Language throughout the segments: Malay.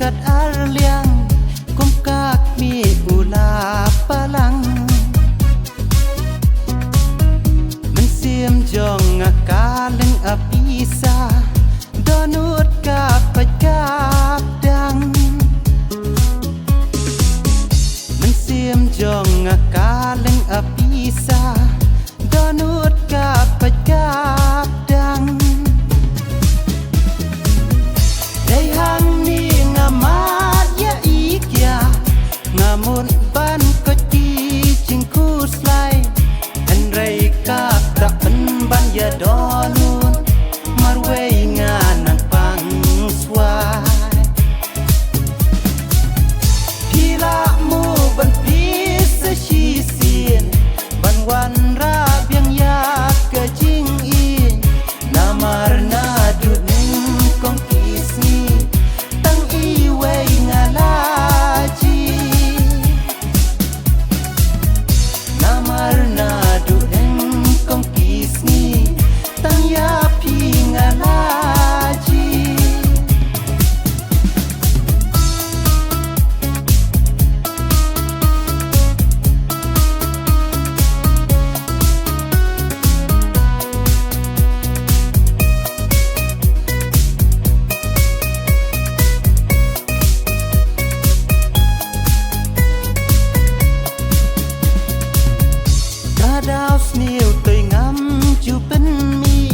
kat arliang kum kak mi ula palang mensim jong akaleng apisa donut kapag dang mensim jong akaleng apisa donut kapag dang day hang ni ngamat ya ikya ngamun ban ko ti jingku slai an rai ka tak pen ban ya donun marwei nganang pang swai pila mu ban pis si sin ban wan ra biang ya ke jing i namar na du kong kisni tang i wei ngalaji namar na du kong kisni tang ya pi ngalaji đào sniu tôi ngắm chu bên mi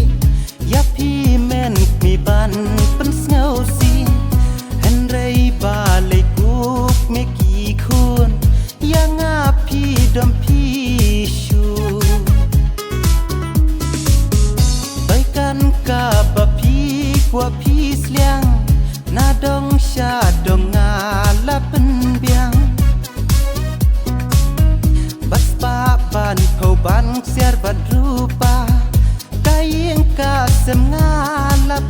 ya pi men mi ban pen snow si hen rei ba le kuk me ki khun ya nga pi dom pi shu bai kan ka ba pi kwa pi sliang na dong sha dong nga la pen biang ban phau ban siar ban rupa kayeng ka sem ngalap